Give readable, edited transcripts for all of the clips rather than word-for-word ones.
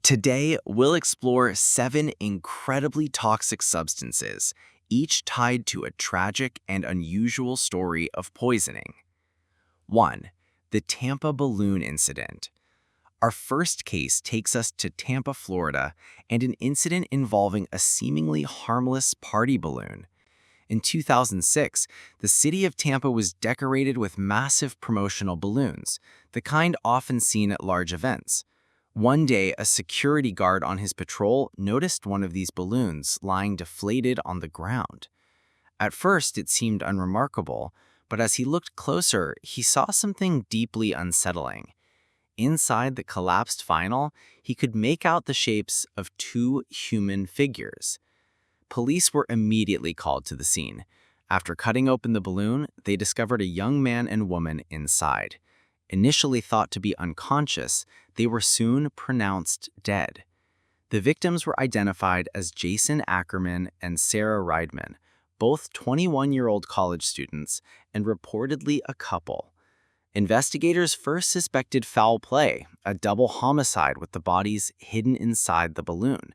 Today, we'll explore 7 incredibly toxic substances, each tied to a tragic and unusual story of poisoning. 1. The Tampa Balloon Incident. Our first case takes us to Tampa, Florida, and an incident involving a seemingly harmless party balloon. In 2006, the city of Tampa was decorated with massive promotional balloons, the kind often seen at large events. One day, a security guard on his patrol noticed one of these balloons lying deflated on the ground. At first, it seemed unremarkable, but as he looked closer, he saw something deeply unsettling. Inside the collapsed vinyl, he could make out the shapes of 2 human figures. Police were immediately called to the scene. After cutting open the balloon, they discovered a young man and woman inside. Initially thought to be unconscious, they were soon pronounced dead. The victims were identified as Jason Ackerman and Sarah Reidman, both 21-year-old college students and reportedly a couple. Investigators first suspected foul play, a double homicide with the bodies hidden inside the balloon.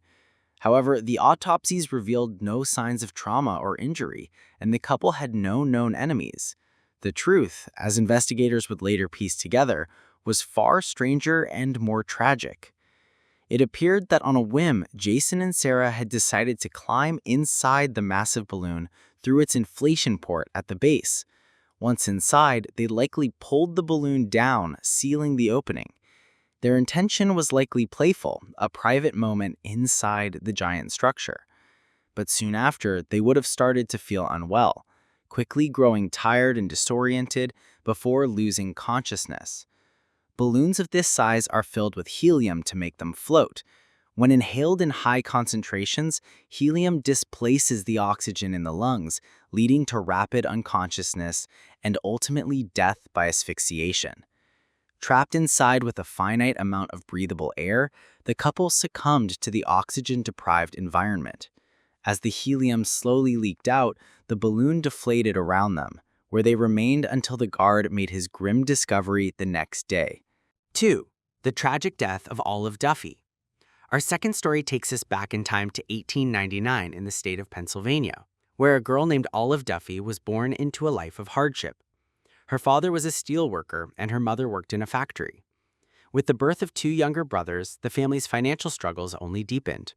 However, the autopsies revealed no signs of trauma or injury, and the couple had no known enemies. The truth, as investigators would later piece together, was far stranger and more tragic. It appeared that on a whim, Jason and Sarah had decided to climb inside the massive balloon through its inflation port at the base. Once inside, they likely pulled the balloon down, sealing the opening. Their intention was likely playful, a private moment inside the giant structure. But soon after, they would have started to feel unwell, quickly growing tired and disoriented before losing consciousness. Balloons of this size are filled with helium to make them float. When inhaled in high concentrations, helium displaces the oxygen in the lungs, leading to rapid unconsciousness and ultimately death by asphyxiation. Trapped inside with a finite amount of breathable air, the couple succumbed to the oxygen-deprived environment. As the helium slowly leaked out, the balloon deflated around them, where they remained until the guard made his grim discovery the next day. 2. The tragic death of Olive Duffy. Our second story takes us back in time to 1899 in the state of Pennsylvania, where a girl named Olive Duffy was born into a life of hardship. Her father was a steel worker and her mother worked in a factory. With the birth of 2 younger brothers, the family's financial struggles only deepened.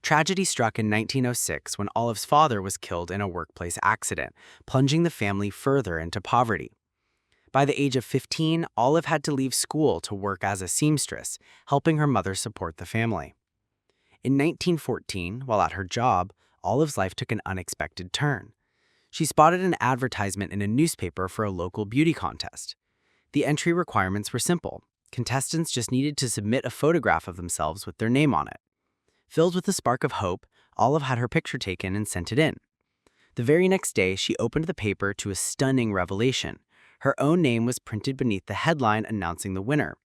Tragedy struck in 1906 when Olive's father was killed in a workplace accident, plunging the family further into poverty. By the age of 15, Olive had to leave school to work as a seamstress, helping her mother support the family. In 1914, while at her job, Olive's life took an unexpected turn. She spotted an advertisement in a newspaper for a local beauty contest. The entry requirements were simple. Contestants just needed to submit a photograph of themselves with their name on it. Filled with a spark of hope, Olive had her picture taken and sent it in. The very next day, she opened the paper to a stunning revelation. Her own name was printed beneath the headline announcing the winner.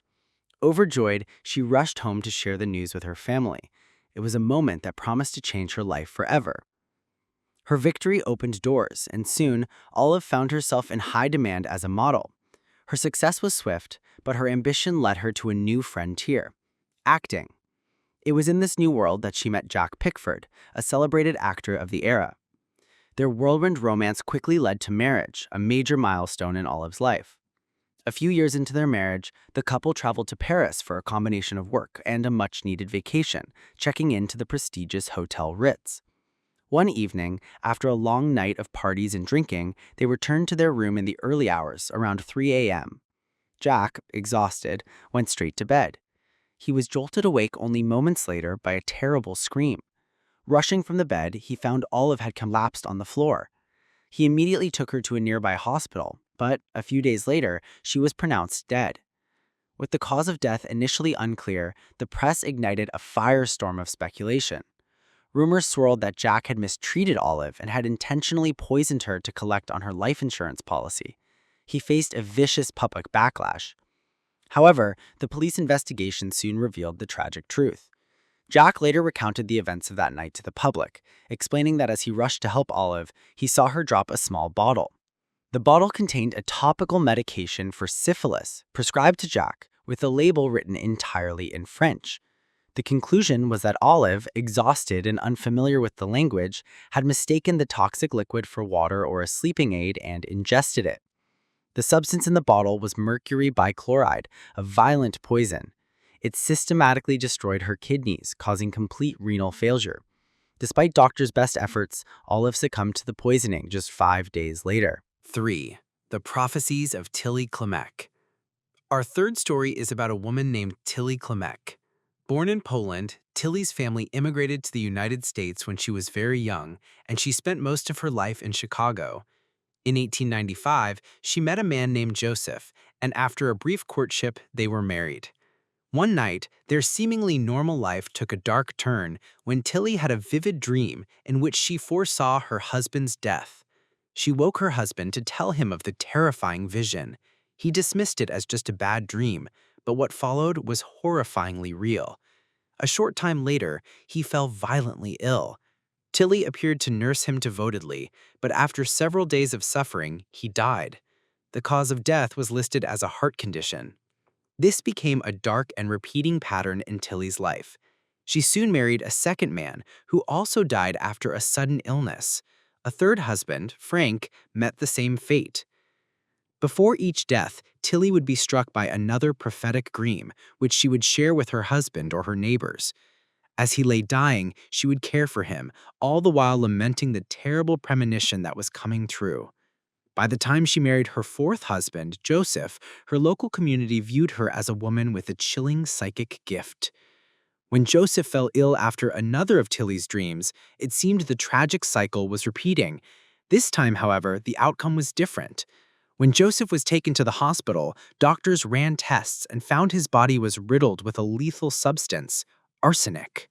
Overjoyed, she rushed home to share the news with her family. It was a moment that promised to change her life forever. Her victory opened doors, and soon, Olive found herself in high demand as a model. Her success was swift, but her ambition led her to a new frontier: acting. It was in this new world that she met Jack Pickford, a celebrated actor of the era. Their whirlwind romance quickly led to marriage, a major milestone in Olive's life. A few years into their marriage, the couple traveled to Paris for a combination of work and a much-needed vacation, checking into the prestigious Hotel Ritz. One evening, after a long night of parties and drinking, they returned to their room in the early hours, around 3 a.m. Jack, exhausted, went straight to bed. He was jolted awake only moments later by a terrible scream. Rushing from the bed, he found Olive had collapsed on the floor. He immediately took her to a nearby hospital, but a few days later, she was pronounced dead. With the cause of death initially unclear, the press ignited a firestorm of speculation. Rumors swirled that Jack had mistreated Olive and had intentionally poisoned her to collect on her life insurance policy. He faced a vicious public backlash. However, the police investigation soon revealed the tragic truth. Jack later recounted the events of that night to the public, explaining that as he rushed to help Olive, he saw her drop a small bottle. The bottle contained a topical medication for syphilis prescribed to Jack, with the label written entirely in French. The conclusion was that Olive, exhausted and unfamiliar with the language, had mistaken the toxic liquid for water or a sleeping aid and ingested it. The substance in the bottle was mercury bichloride, a violent poison. It systematically destroyed her kidneys, causing complete renal failure. Despite doctors' best efforts, Olive succumbed to the poisoning just 5 days later. 3. The Prophecies of Tilly Klimek. Our third story is about a woman named Tilly Klimek. Born in Poland, Tilly's family immigrated to the United States when she was very young, and she spent most of her life in Chicago. In 1895, she met a man named Joseph, and after a brief courtship, they were married. One night, their seemingly normal life took a dark turn when Tilly had a vivid dream in which she foresaw her husband's death. She woke her husband to tell him of the terrifying vision. He dismissed it as just a bad dream, but what followed was horrifyingly real. A short time later, he fell violently ill. Tilly appeared to nurse him devotedly, but after several days of suffering, he died. The cause of death was listed as a heart condition. This became a dark and repeating pattern in Tilly's life. She soon married a second man who also died after a sudden illness. A third husband, Frank, met the same fate. Before each death, Tilly would be struck by another prophetic dream, which she would share with her husband or her neighbors. As he lay dying, she would care for him, all the while lamenting the terrible premonition that was coming true. By the time she married her fourth husband, Joseph, her local community viewed her as a woman with a chilling psychic gift. When Joseph fell ill after another of Tilly's dreams, it seemed the tragic cycle was repeating. This time, however, the outcome was different. When Joseph was taken to the hospital, doctors ran tests and found his body was riddled with a lethal substance, arsenic.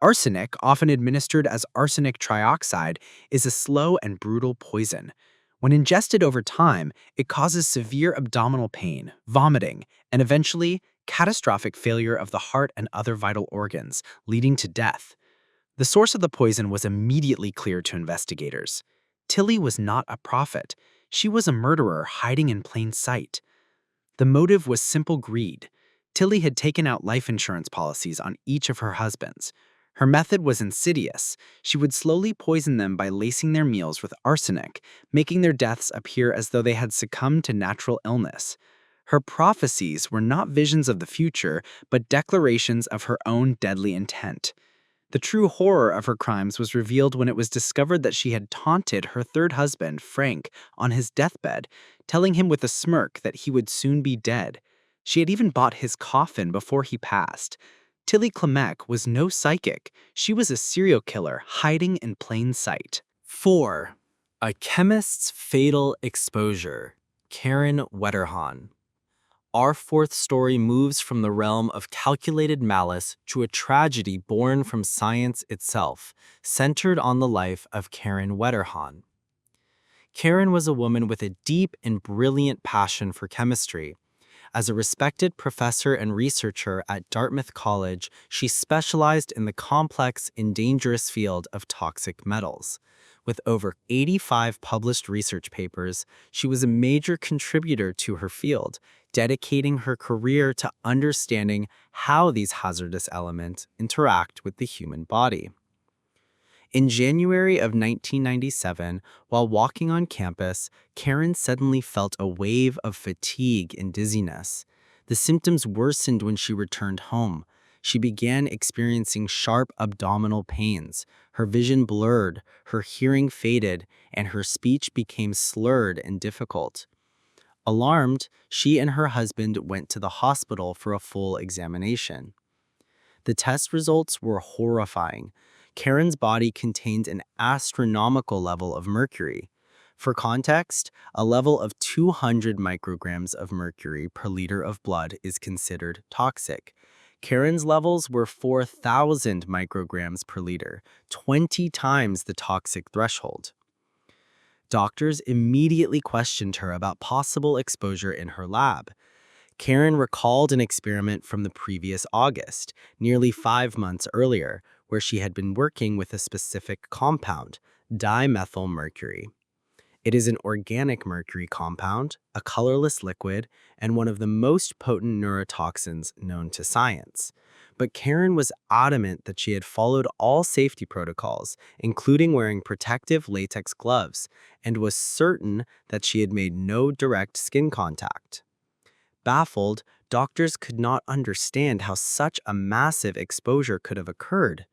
Arsenic, often administered as arsenic trioxide, is a slow and brutal poison. When ingested over time, it causes severe abdominal pain, vomiting, and eventually catastrophic failure of the heart and other vital organs, leading to death. The source of the poison was immediately clear to investigators. Tilly was not a prophet. She was a murderer hiding in plain sight. The motive was simple greed. Tilly had taken out life insurance policies on each of her husbands. Her method was insidious. She would slowly poison them by lacing their meals with arsenic, making their deaths appear as though they had succumbed to natural illness. Her prophecies were not visions of the future, but declarations of her own deadly intent. The true horror of her crimes was revealed when it was discovered that she had taunted her third husband, Frank, on his deathbed, telling him with a smirk that he would soon be dead. She had even bought his coffin before he passed. Tilly Klimek was no psychic. She was a serial killer hiding in plain sight. 4. A chemist's fatal exposure. Karen Wetterhahn. Our fourth story moves from the realm of calculated malice to a tragedy born from science itself, centered on the life of Karen Wetterhahn. Karen was a woman with a deep and brilliant passion for chemistry. As a respected professor and researcher at Dartmouth College, she specialized in the complex and dangerous field of toxic metals. With over 85 published research papers, she was a major contributor to her field, dedicating her career to understanding how these hazardous elements interact with the human body. In January of 1997, while walking on campus, Karen suddenly felt a wave of fatigue and dizziness. The symptoms worsened when she returned home. She began experiencing sharp abdominal pains. Her vision blurred, her hearing faded, and her speech became slurred and difficult. Alarmed, she and her husband went to the hospital for a full examination. The test results were horrifying. Karen's body contained an astronomical level of mercury. For context, a level of 200 micrograms of mercury per liter of blood is considered toxic. Karen's levels were 4,000 micrograms per liter, 20 times the toxic threshold. Doctors immediately questioned her about possible exposure in her lab. Karen recalled an experiment from the previous August, nearly 5 months earlier, where she had been working with a specific compound, dimethylmercury. It is an organic mercury compound, a colorless liquid, and one of the most potent neurotoxins known to science. But Karen was adamant that she had followed all safety protocols, including wearing protective latex gloves, and was certain that she had made no direct skin contact. Baffled, doctors could not understand how such a massive exposure could have occurred.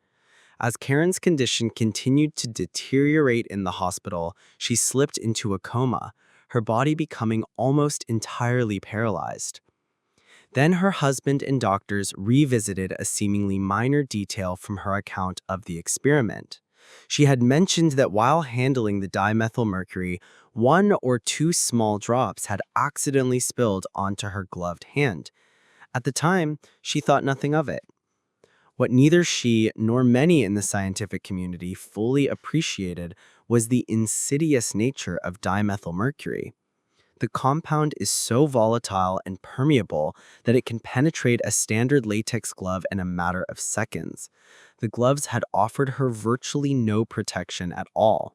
As Karen's condition continued to deteriorate in the hospital, she slipped into a coma, her body becoming almost entirely paralyzed. Then her husband and doctors revisited a seemingly minor detail from her account of the experiment. She had mentioned that while handling the dimethylmercury, 1 or 2 small drops had accidentally spilled onto her gloved hand. At the time, she thought nothing of it. What neither she nor many in the scientific community fully appreciated was the insidious nature of dimethylmercury. The compound is so volatile and permeable that it can penetrate a standard latex glove in a matter of seconds. The gloves had offered her virtually no protection at all.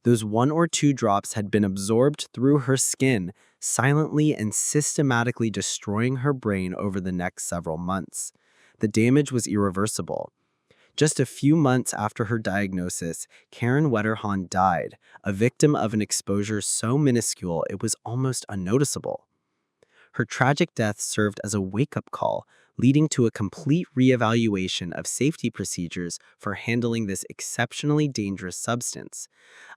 Those 1 or 2 drops had been absorbed through her skin, silently and systematically destroying her brain over the next several months. The damage was irreversible. Just a few months after her diagnosis, Karen Wetterhahn died, a victim of an exposure so minuscule it was almost unnoticeable. Her tragic death served as a wake-up call, leading to a complete reevaluation of safety procedures for handling this exceptionally dangerous substance.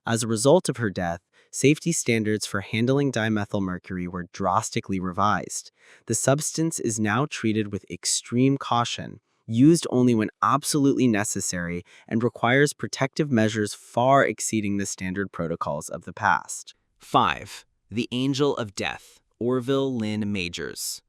As a result of her death, safety standards for handling dimethylmercury were drastically revised. The substance is now treated with extreme caution, used only when absolutely necessary, and requires protective measures far exceeding the standard protocols of the past. 5. The Angel of Death, Orville Lynn Majors.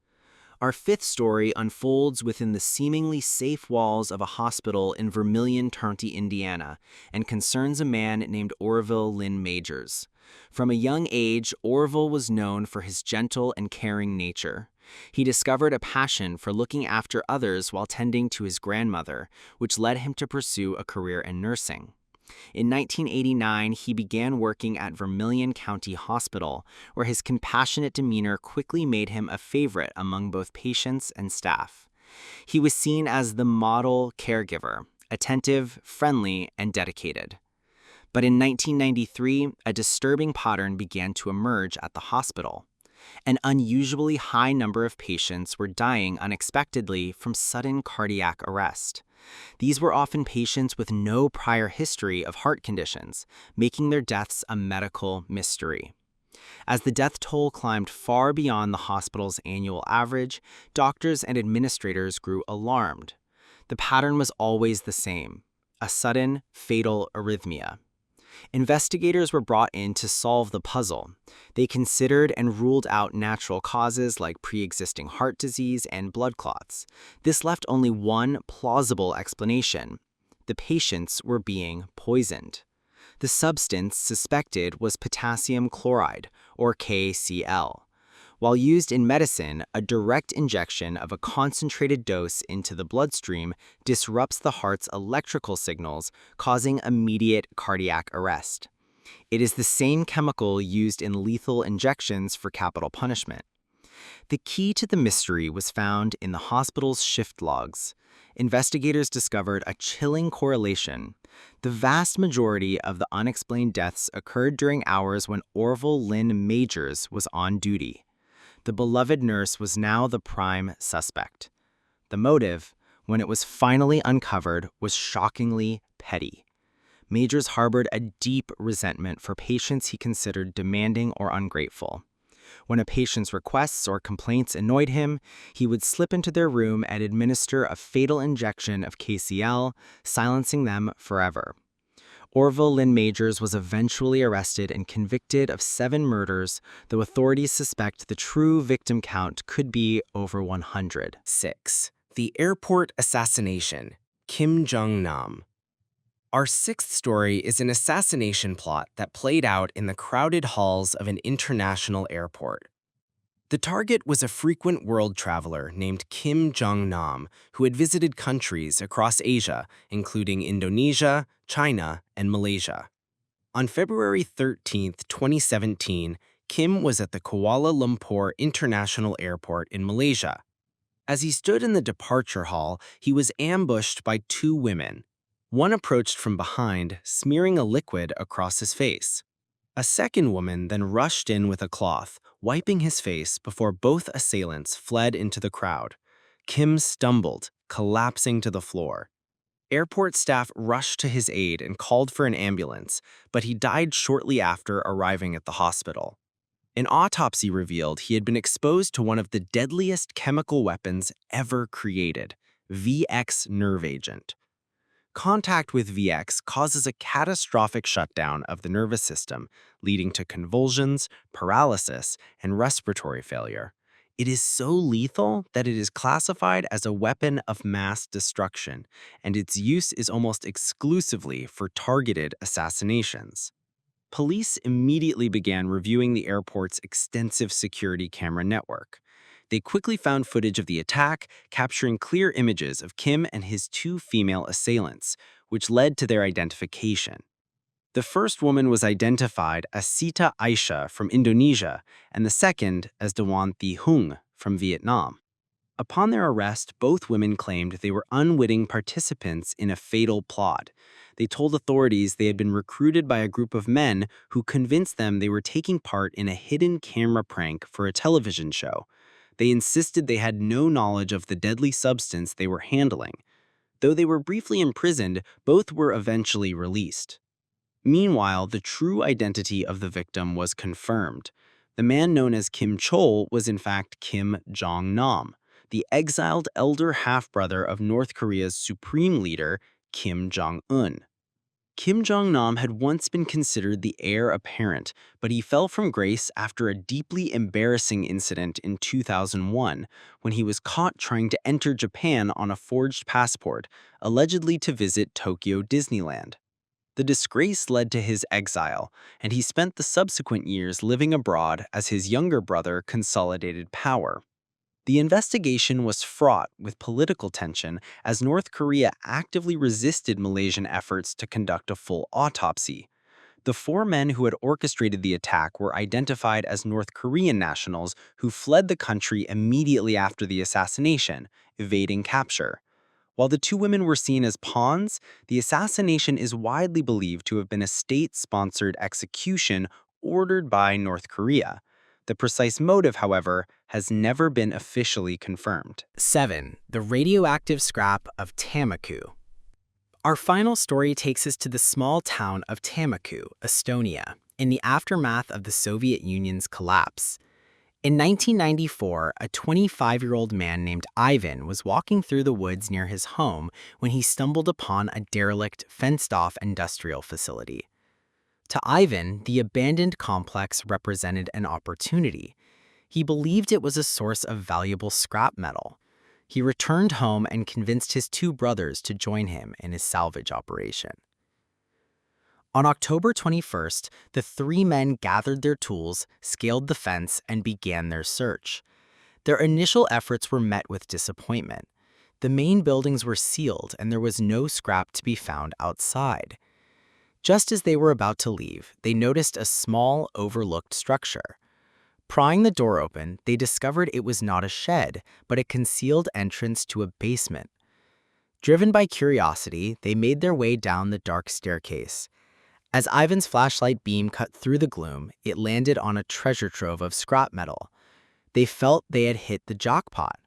Our fifth story unfolds within the seemingly safe walls of a hospital in Vermilion County, Indiana, and concerns a man named Orville Lynn Majors. From a young age, Orville was known for his gentle and caring nature. He discovered a passion for looking after others while tending to his grandmother, which led him to pursue a career in nursing. In 1989, he began working at Vermilion County Hospital, where his compassionate demeanor quickly made him a favorite among both patients and staff. He was seen as the model caregiver, attentive, friendly, and dedicated. But in 1993, a disturbing pattern began to emerge at the hospital. An unusually high number of patients were dying unexpectedly from sudden cardiac arrest. These were often patients with no prior history of heart conditions, making their deaths a medical mystery. As the death toll climbed far beyond the hospital's annual average, doctors and administrators grew alarmed. The pattern was always the same: a sudden, fatal arrhythmia. Investigators were brought in to solve the puzzle. They considered and ruled out natural causes like pre-existing heart disease and blood clots. This left only one plausible explanation: the patients were being poisoned. The substance suspected was potassium chloride, or KCl. While used in medicine, a direct injection of a concentrated dose into the bloodstream disrupts the heart's electrical signals, causing immediate cardiac arrest. It is the same chemical used in lethal injections for capital punishment. The key to the mystery was found in the hospital's shift logs. Investigators discovered a chilling correlation. The vast majority of the unexplained deaths occurred during hours when Orville Lynn Majors was on duty. The beloved nurse was now the prime suspect. The motive, when it was finally uncovered, was shockingly petty. Majors harbored a deep resentment for patients he considered demanding or ungrateful. When a patient's requests or complaints annoyed him, he would slip into their room and administer a fatal injection of KCl, silencing them forever. Orville Lynn Majors was eventually arrested and convicted of 7 murders, though authorities suspect the true victim count could be over 100. 6. The Airport Assassination, Kim Jong-nam. Our sixth story is an assassination plot that played out in the crowded halls of an international airport. The target was a frequent world traveler named Kim Jong-nam, who had visited countries across Asia, including Indonesia, China, and Malaysia. On February 13, 2017, Kim was at the Kuala Lumpur International Airport in Malaysia. As he stood in the departure hall, he was ambushed by two women. One approached from behind, smearing a liquid across his face. A second woman then rushed in with a cloth, wiping his face before both assailants fled into the crowd. Kim stumbled, collapsing to the floor. Airport staff rushed to his aid and called for an ambulance, but he died shortly after arriving at the hospital. An autopsy revealed he had been exposed to one of the deadliest chemical weapons ever created, VX nerve agent. Contact with VX causes a catastrophic shutdown of the nervous system, leading to convulsions, paralysis, and respiratory failure. It is so lethal that it is classified as a weapon of mass destruction, and its use is almost exclusively for targeted assassinations. Police immediately began reviewing the airport's extensive security camera network. They quickly found footage of the attack, capturing clear images of Kim and his two female assailants, which led to their identification. The first woman was identified as Sita Aisha from Indonesia, and the second as Dewan Thi Hung from Vietnam. Upon their arrest, both women claimed they were unwitting participants in a fatal plot. They told authorities they had been recruited by a group of men who convinced them they were taking part in a hidden camera prank for a television show. They insisted they had no knowledge of the deadly substance they were handling. Though they were briefly imprisoned, both were eventually released. Meanwhile, the true identity of the victim was confirmed. The man known as Kim Chol was in fact Kim Jong-nam, the exiled elder half-brother of North Korea's supreme leader, Kim Jong-un. Kim Jong-nam had once been considered the heir apparent, but he fell from grace after a deeply embarrassing incident in 2001 when he was caught trying to enter Japan on a forged passport, allegedly to visit Tokyo Disneyland. The disgrace led to his exile, and he spent the subsequent years living abroad as his younger brother consolidated power. The investigation was fraught with political tension as North Korea actively resisted Malaysian efforts to conduct a full autopsy. The four men who had orchestrated the attack were identified as North Korean nationals who fled the country immediately after the assassination, evading capture. While the two women were seen as pawns, the assassination is widely believed to have been a state-sponsored execution ordered by North Korea. The precise motive, however, has never been officially confirmed. 7. The radioactive scrap of Tamaku. Our final story takes us to the small town of Tamaku, Estonia, in the aftermath of the Soviet Union's collapse. In 1994, a 25-year-old man named Ivan was walking through the woods near his home when he stumbled upon a derelict, fenced-off industrial facility. To Ivan, the abandoned complex represented an opportunity. He believed it was a source of valuable scrap metal. He returned home and convinced his two brothers to join him in his salvage operation. On October 21st, the three men gathered their tools, scaled the fence, and began their search. Their initial efforts were met with disappointment. The main buildings were sealed, and there was no scrap to be found outside. Just as they were about to leave, they noticed a small, overlooked structure. Prying the door open, they discovered it was not a shed, but a concealed entrance to a basement. Driven by curiosity, they made their way down the dark staircase. As Ivan's flashlight beam cut through the gloom, it landed on a treasure trove of scrap metal. They felt they had hit the jackpot.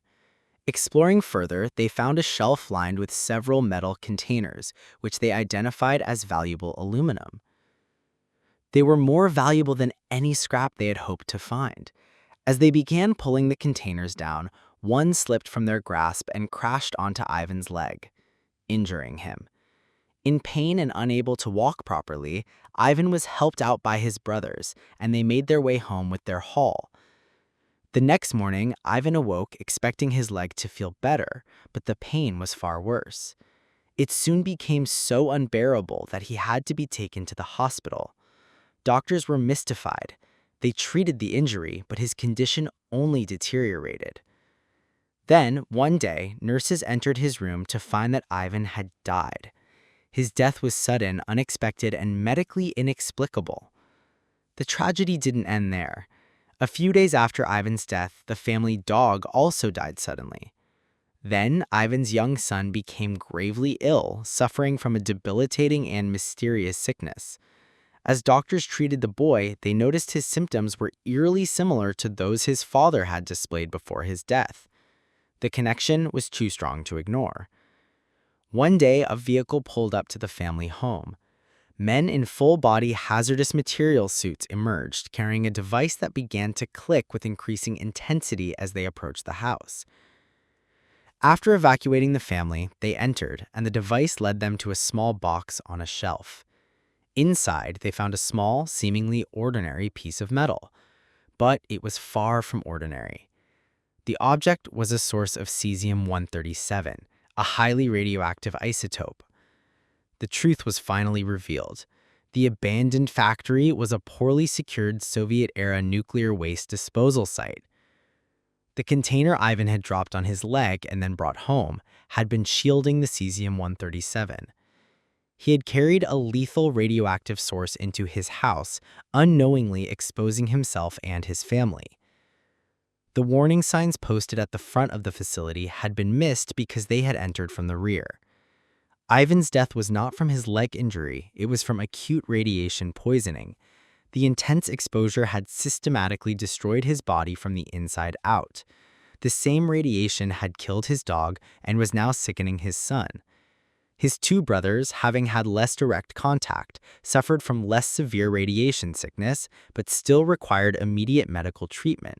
Exploring further, they found a shelf lined with several metal containers, which they identified as valuable aluminum. They were more valuable than any scrap they had hoped to find. As they began pulling the containers down, one slipped from their grasp and crashed onto Ivan's leg, injuring him. In pain and unable to walk properly, Ivan was helped out by his brothers, and they made their way home with their haul. The next morning, Ivan awoke expecting his leg to feel better, but the pain was far worse. It soon became so unbearable that he had to be taken to the hospital. Doctors were mystified. They treated the injury, but his condition only deteriorated. Then, one day, nurses entered his room to find that Ivan had died. His death was sudden, unexpected, and medically inexplicable. The tragedy didn't end there. A few days after Ivan's death, the family dog also died suddenly. Then, Ivan's young son became gravely ill, suffering from a debilitating and mysterious sickness. As doctors treated the boy, they noticed his symptoms were eerily similar to those his father had displayed before his death. The connection was too strong to ignore. One day, a vehicle pulled up to the family home. Men in full-body hazardous materials suits emerged, carrying a device that began to click with increasing intensity as they approached the house. After evacuating the family, they entered, and the device led them to a small box on a shelf. Inside, they found a small, seemingly ordinary piece of metal. But it was far from ordinary. The object was a source of cesium-137, a highly radioactive isotope. The truth was finally revealed. The abandoned factory was a poorly secured Soviet-era nuclear waste disposal site. The container Ivan had dropped on his leg and then brought home had been shielding the cesium-137. He had carried a lethal radioactive source into his house, unknowingly exposing himself and his family. The warning signs posted at the front of the facility had been missed because they had entered from the rear. Ivan's death was not from his leg injury, it was from acute radiation poisoning. The intense exposure had systematically destroyed his body from the inside out. The same radiation had killed his dog and was now sickening his son. His two brothers, having had less direct contact, suffered from less severe radiation sickness, but still required immediate medical treatment.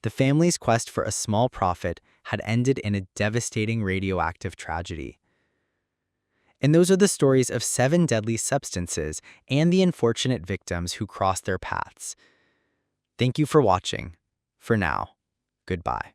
The family's quest for a small profit had ended in a devastating radioactive tragedy. And those are the stories of 7 deadly substances and the unfortunate victims who crossed their paths. Thank you for watching. For now, goodbye.